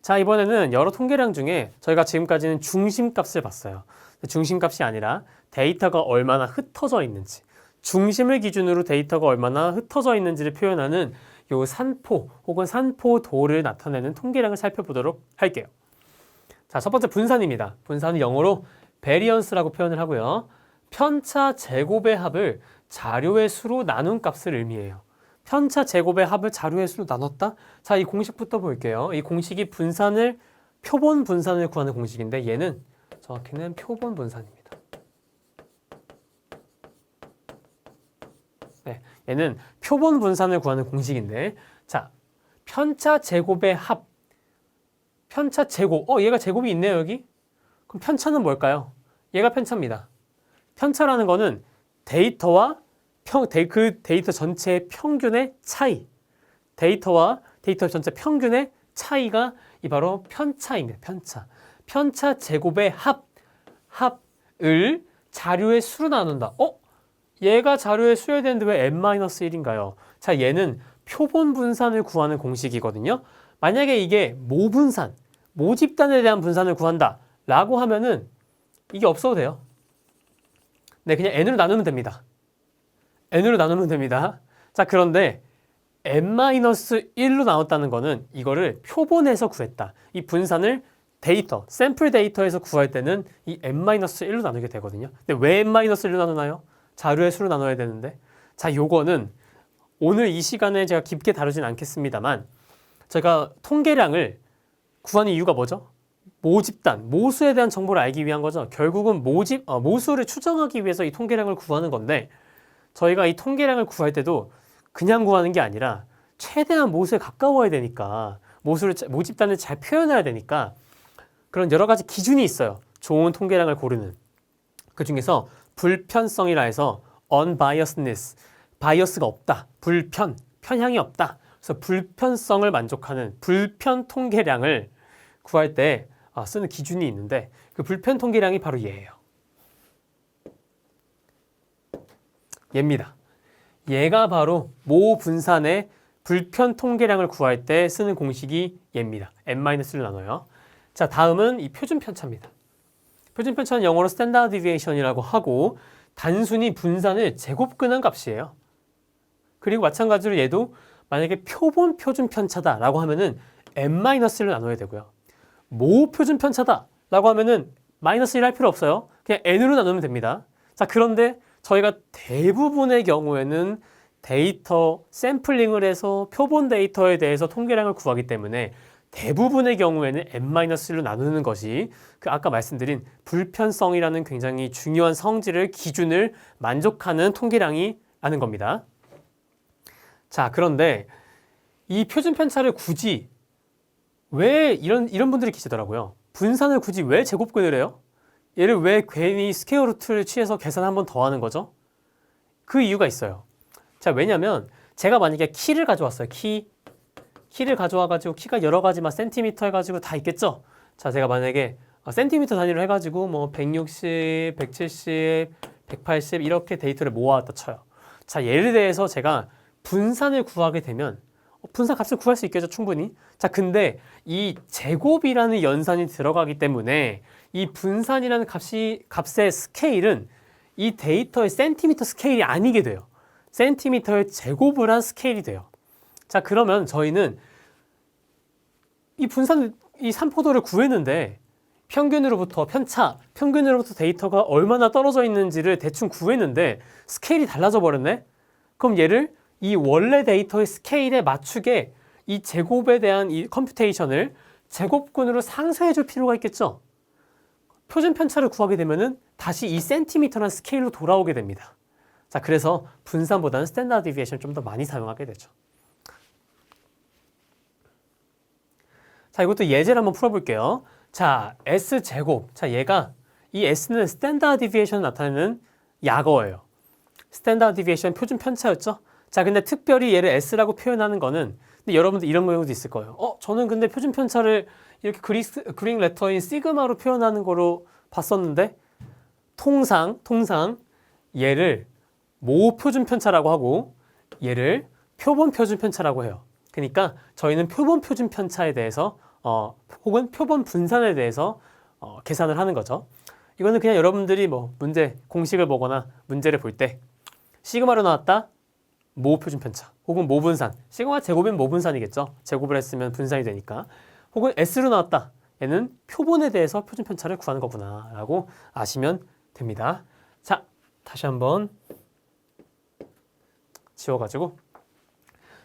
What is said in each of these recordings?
자, 이번에는 여러 통계량 중에 저희가 지금까지는 중심값을 봤어요. 중심값이 아니라 데이터가 얼마나 흩어져 있는지, 중심을 기준으로 데이터가 얼마나 흩어져 있는지를 표현하는 요 산포 혹은 산포도를 나타내는 통계량을 살펴보도록 할게요. 자, 첫 번째 분산입니다. 분산은 영어로 variance라고 표현을 하고요. 편차 제곱의 합을 자료의 수로 나눈 값을 의미해요. 편차 제곱의 합을 자료의 수로 나눴다? 자, 이 공식부터 볼게요. 이 공식이 분산을, 표본 분산을 구하는 공식인데 얘는 정확히는 표본 분산입니다. 네, 얘는 표본 분산을 구하는 공식인데, 자, 편차 제곱의 합, 편차 제곱, 얘가 제곱이 있네요, 여기? 그럼 편차는 뭘까요? 얘가 편차입니다. 편차라는 거는 데이터와 그 데이터 전체의 평균의 차이, 데이터와 데이터 전체 평균의 차이가 이 바로 편차입니다. 편차 제곱의 합을 자료의 수로 나눈다. 얘가 자료의 수여야 되는데 왜 n-1인가요? 자, 얘는 표본 분산을 구하는 공식이거든요. 만약에 이게 모분산, 모집단에 대한 분산을 구한다 라고 하면은 이게 없어도 돼요. 네, 그냥 n으로 나누면 됩니다. n으로 나누면 됩니다. 자, 그런데 n-1로 나눴다는 거는 이거를 표본에서 구했다. 이 분산을 데이터, 샘플 데이터에서 구할 때는 이 n-1로 나누게 되거든요. 근데 왜 n-1로 나누나요? 자료의 수로 나눠야 되는데. 자, 요거는 오늘 이 시간에 제가 깊게 다루진 않겠습니다만 제가 통계량을 구하는 이유가 뭐죠? 모집단, 모수에 대한 정보를 알기 위한 거죠. 결국은 모수를 추정하기 위해서 이 통계량을 구하는 건데 저희가 이 통계량을 구할 때도 그냥 구하는 게 아니라 최대한 모수에 가까워야 되니까 모집단을 잘 표현해야 되니까 그런 여러 가지 기준이 있어요. 좋은 통계량을 고르는. 그 중에서 불편성이라 해서 unbiasedness, 바이어스가 없다, 편향이 없다. 그래서 불편성을 만족하는 불편 통계량을 구할 때 쓰는 기준이 있는데 그 불편 통계량이 바로 얘예요. 얘입니다. 얘가 바로 모 분산의 불편 통계량을 구할 때 쓰는 공식이 얘입니다. n-를 나눠요. 자, 다음은 이 표준 편차입니다. 표준 편차는 영어로 스탠다드 디비에이션이라고 하고 단순히 분산을 제곱근한 값이에요. 그리고 마찬가지로 얘도 만약에 표본 표준 편차다라고 하면은 n-를 나눠야 되고요. 모 표준 편차다라고 하면은 -1 할 필요 없어요. 그냥 n으로 나누면 됩니다. 자, 그런데 저희가 대부분의 경우에는 데이터 샘플링을 해서 표본 데이터에 대해서 통계량을 구하기 때문에 대부분의 경우에는 n-1로 나누는 것이 그 아까 말씀드린 불편성이라는 굉장히 중요한 성질을 기준을 만족하는 통계량이 라는 겁니다. 자, 그런데 이 표준 편차를 굳이 왜 이런 분들이 계시더라고요. 분산을 굳이 왜 제곱근을 해요? 얘를 왜 괜히 스퀘어 루트를 취해서 계산 한 번 더 하는 거죠? 그 이유가 있어요. 자, 왜냐면 제가 만약에 키를 가져왔어요. 키를 가져와가지고 키가 여러 가지 막 센티미터 해가지고 다 있겠죠? 자, 제가 만약에 센티미터 단위로 해가지고 뭐 160, 170, 180 이렇게 데이터를 모아왔다 쳐요. 자, 예를 대해서 제가 분산을 구하게 되면 분산 값을 구할 수 있겠죠, 충분히. 자, 근데 이 제곱이라는 연산이 들어가기 때문에 이 분산이라는 값의 스케일은 이 데이터의 센티미터 스케일이 아니게 돼요. 센티미터의 제곱을 한 스케일이 돼요. 자, 그러면 저희는 이 분산, 이 산포도를 구했는데 평균으로부터 데이터가 얼마나 떨어져 있는지를 대충 구했는데 스케일이 달라져 버렸네? 그럼 얘를 이 원래 데이터의 스케일에 맞추게 이 제곱에 대한 이 컴퓨테이션을 제곱근으로 상쇄해 줄 필요가 있겠죠? 표준 편차를 구하게 되면은 다시 이 센티미터란 스케일로 돌아오게 됩니다. 자, 그래서 분산보다는 스탠다드 디비에이션 좀 더 많이 사용하게 되죠. 자, 이것도 예제를 한번 풀어볼게요. 자, S제곱. 자, 이 S는 스탠다드 디비에이션을 나타내는 약어예요. 스탠다드 디비에이션 표준 편차였죠? 자, 근데 특별히 얘를 S라고 표현하는 거는, 근데 여러분들 이런 경우도 있을 거예요. 저는 근데 표준 편차를 이렇게 그릭 레터인 시그마로 표현하는 거로 봤었는데, 통상 얘를 모 표준 편차라고 하고, 얘를 표본 표준 편차라고 해요. 그러니까 저희는 표본 표준 편차에 대해서 혹은 표본 분산에 대해서 계산을 하는 거죠. 이거는 그냥 여러분들이 뭐 문제 공식을 보거나 문제를 볼 때 시그마로 나왔다 모 표준 편차 혹은 모 분산 시그마 제곱이면 모 분산이겠죠. 제곱을 했으면 분산이 되니까 혹은 S로 나왔다 얘는 표본에 대해서 표준 편차를 구하는 거구나 라고 아시면 됩니다. 자 다시 한번 지워가지고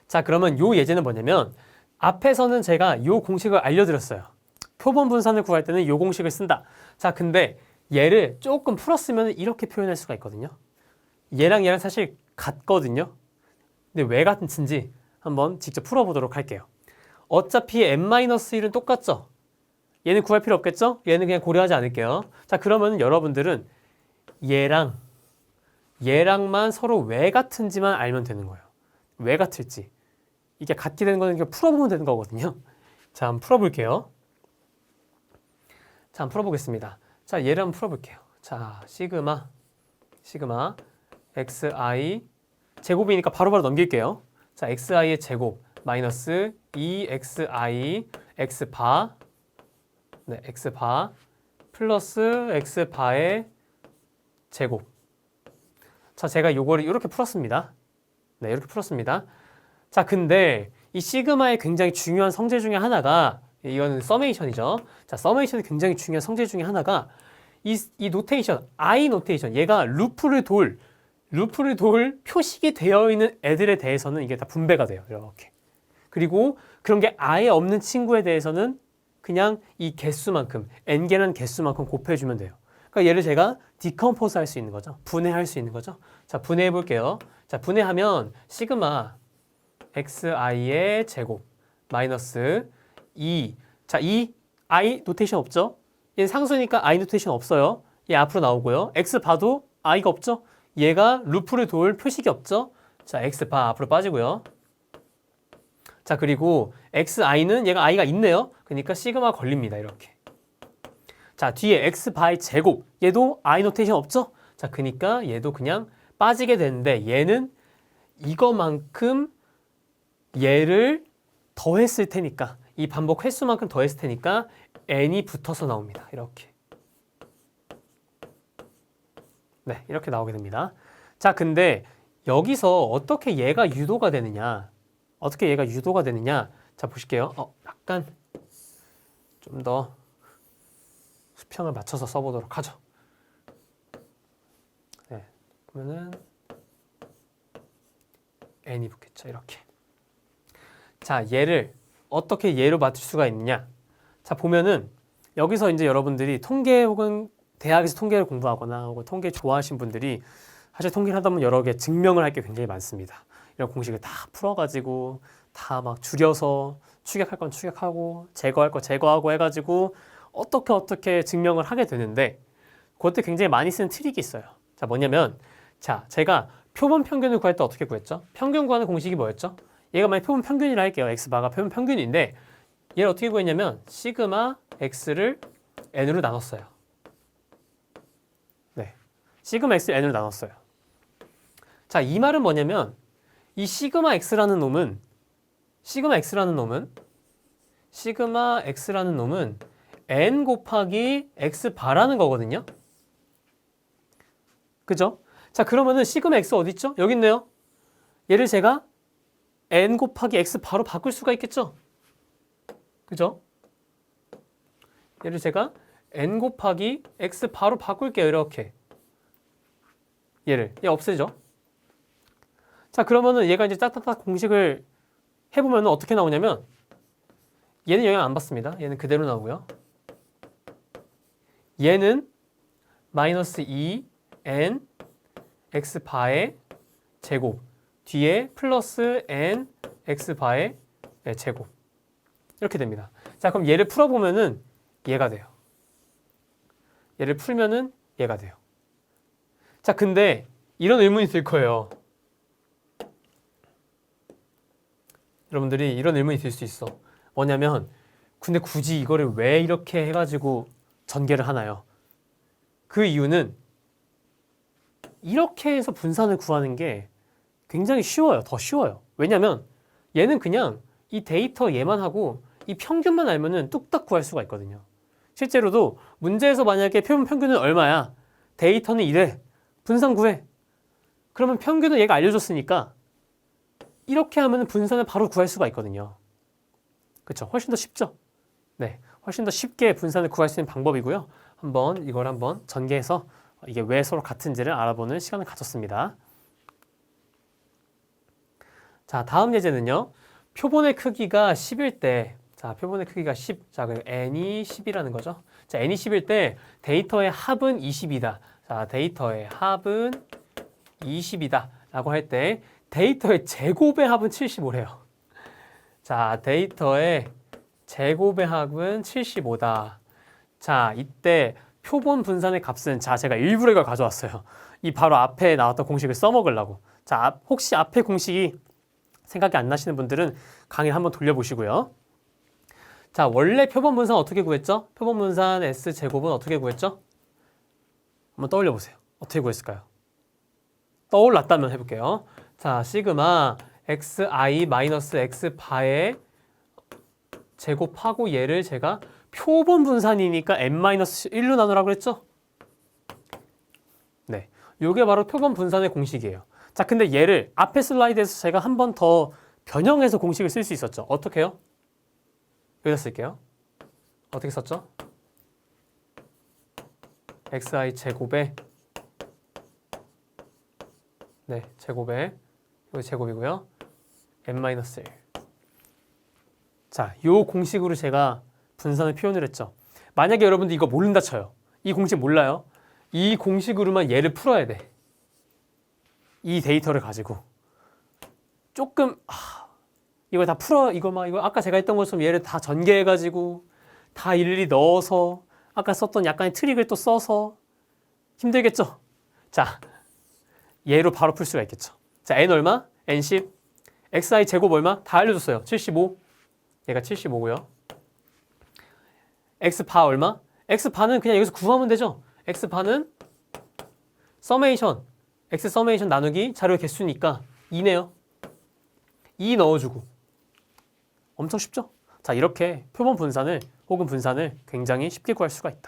자 그러면 요 예제는 뭐냐면 앞에서는 제가 요 공식을 알려드렸어요. 표본 분산을 구할 때는 요 공식을 쓴다. 자 근데 얘를 조금 풀었으면 이렇게 표현할 수가 있거든요. 얘랑 사실 같거든요. 근데 왜 같은지 한번 직접 풀어보도록 할게요. 어차피 n-1은 똑같죠? 얘는 구할 필요 없겠죠? 얘는 그냥 고려하지 않을게요. 자 그러면 여러분들은 얘랑만 서로 왜 같은지만 알면 되는 거예요. 왜 같을지. 이게 같게 되는 거는 그냥 풀어보면 되는 거거든요. 자 한번 풀어볼게요. 자 한번 풀어보겠습니다. 자 얘를 한번 풀어볼게요. 자 시그마 xi 제곱이니까 바로바로 넘길게요. 자 xi의 제곱 마이너스 2xi x바 네 x바 플러스 x바의 제곱. 자 제가 요거를 이렇게 풀었습니다. 네 이렇게 풀었습니다. 자 근데 이 시그마의 굉장히 중요한 성질 중에 하나가 이거는 서메이션이죠. 자 서메이션이 굉장히 중요한 성질 중에 하나가 이 노테이션 I 노테이션 얘가 루프를 돌 표식이 되어 있는 애들에 대해서는 이게 다 분배가 돼요. 이렇게. 그리고 그런 게 아예 없는 친구에 대해서는 그냥 이 개수만큼 n개라는 개수만큼 곱해주면 돼요. 그러니까 얘를 제가 디컴포즈 할 수 있는 거죠. 분해할 수 있는 거죠. 자 분해해 볼게요. 자 분해하면 시그마 xi의 제곱 마이너스 2. 자, 이 i 노테이션 없죠? 얘는 상수니까 i 노테이션 없어요. 얘 앞으로 나오고요. x 봐도 i가 없죠? 얘가 루프를 돌 표식이 없죠? 자, x 바 앞으로 빠지고요. 자, 그리고 xi는 얘가 i가 있네요. 그러니까 시그마 걸립니다. 이렇게. 자, 뒤에 x 바의 제곱. 얘도 i 노테이션 없죠? 자, 그러니까 얘도 그냥 빠지게 되는데 얘는 이거만큼 얘를 더했을 테니까 이 반복 횟수만큼 더했을 테니까 n이 붙어서 나옵니다. 이렇게. 네, 이렇게 나오게 됩니다. 자, 근데 여기서 어떻게 얘가 유도가 되느냐? 자, 보실게요. 약간 좀 더 수평을 맞춰서 써보도록 하죠. 네, 그러면은 n이 붙겠죠. 이렇게. 자, 얘를 어떻게 얘로 맞출 수가 있느냐? 자, 보면은 여기서 이제 여러분들이 통계 혹은 대학에서 통계를 공부하거나 혹은 통계 좋아하신 분들이 사실 통계를 하다 보면 여러 개 증명을 할 게 굉장히 많습니다. 이런 공식을 다 풀어가지고 다 막 줄여서 추격할 건 추격하고 제거할 거 제거하고 해가지고 어떻게 증명을 하게 되는데 그것도 굉장히 많이 쓰는 트릭이 있어요. 자, 뭐냐면 자, 제가 표본 평균을 구할 때 어떻게 구했죠? 평균 구하는 공식이 뭐였죠? 얘가 만약 표본 평균이라 할게요. x바가 표본 평균인데 얘를 어떻게 구했냐면 시그마 x를 n으로 나눴어요. 네, 시그마 x를 n으로 나눴어요. 자, 이 말은 뭐냐면 이 시그마 x라는 놈은 n 곱하기 x바라는 거거든요. 그죠? 자, 그러면은 시그마 x 어디 있죠? 여기 있네요. 얘를 제가 n 곱하기 x 바로 바꿀 수가 있겠죠? 그죠? 얘를 제가 n 곱하기 x 바로 바꿀게요. 이렇게. 얘 없애죠? 자, 그러면은 얘가 이제 딱딱딱 공식을 해보면 어떻게 나오냐면 얘는 영향 안 받습니다. 얘는 그대로 나오고요. 얘는 마이너스 2n x바의 제곱 뒤에 플러스 n x바의 제곱 이렇게 됩니다. 자, 그럼 얘를 풀어보면은 얘가 돼요. 얘를 풀면은 얘가 돼요. 자, 근데 이런 의문이 들 거예요. 여러분들이 이런 의문이 들 수 있어. 뭐냐면 근데 굳이 이거를 왜 이렇게 해가지고 전개를 하나요? 그 이유는 이렇게 해서 분산을 구하는 게 굉장히 쉬워요. 더 쉬워요. 왜냐면 얘는 그냥 이 데이터 얘만 하고 이 평균만 알면은 뚝딱 구할 수가 있거든요. 실제로도 문제에서 만약에 표본 평균은 얼마야? 데이터는 이래. 분산 구해. 그러면 평균은 얘가 알려줬으니까 이렇게 하면 분산을 바로 구할 수가 있거든요. 그렇죠? 훨씬 더 쉽죠? 네, 훨씬 더 쉽게 분산을 구할 수 있는 방법이고요. 이걸 한번 전개해서 이게 왜 서로 같은지를 알아보는 시간을 가졌습니다. 자, 다음 예제는요. 표본의 크기가 10일 때, 자, 표본의 크기가 10, 자, 그리고 n이 10이라는 거죠. 자, n이 10일 때 데이터의 합은 20이다. 자, 데이터의 합은 20이다. 라고 할 때 데이터의 제곱의 합은 75래요. 자, 데이터의 제곱의 합은 75다. 자, 이때 표본 분산의 값은, 자, 제가 일부러 이걸 가져왔어요. 이 바로 앞에 나왔던 공식을 써먹으려고. 자, 혹시 앞에 공식이 생각이 안 나시는 분들은 강의를 한번 돌려보시고요. 자, 원래 표본 분산 어떻게 구했죠? 표본 분산 S제곱은 어떻게 구했죠? 한번 떠올려 보세요. 어떻게 구했을까요? 떠올랐다면 해볼게요. 자, 시그마 xi 마이너스 x바에 제곱하고 얘를 제가 표본 분산이니까 n-1로 나누라고 그랬죠? 네, 이게 바로 표본 분산의 공식이에요. 자, 근데 얘를 앞에 슬라이드에서 제가 한 번 더 변형해서 공식을 쓸 수 있었죠. 어떻게 해요? 여기다 쓸게요. 어떻게 썼죠? xi 제곱에 네, 제곱에 여기 제곱이고요. n-1. 자, 요 공식으로 제가 분산을 표현을 했죠. 만약에 여러분들 이거 모른다 쳐요. 이 공식 몰라요. 이 공식으로만 얘를 풀어야 돼. 이 데이터를 가지고 조금 이걸 다 풀어 이거 아까 제가 했던 것처럼 얘를 다 전개해가지고 다 일일이 넣어서 아까 썼던 약간의 트릭을 또 써서 힘들겠죠? 자, 얘로 바로 풀 수가 있겠죠. 자, n 얼마? n 10. xi 제곱 얼마? 다 알려줬어요. 75. 얘가 75고요. x바 얼마? x바는 그냥 여기서 구하면 되죠. x바는 서메이션 x 서메이션 나누기 자료의 개수니까 2네요. 2 넣어주고. 엄청 쉽죠? 자, 이렇게 표본 분산을 혹은 분산을 굉장히 쉽게 구할 수가 있다.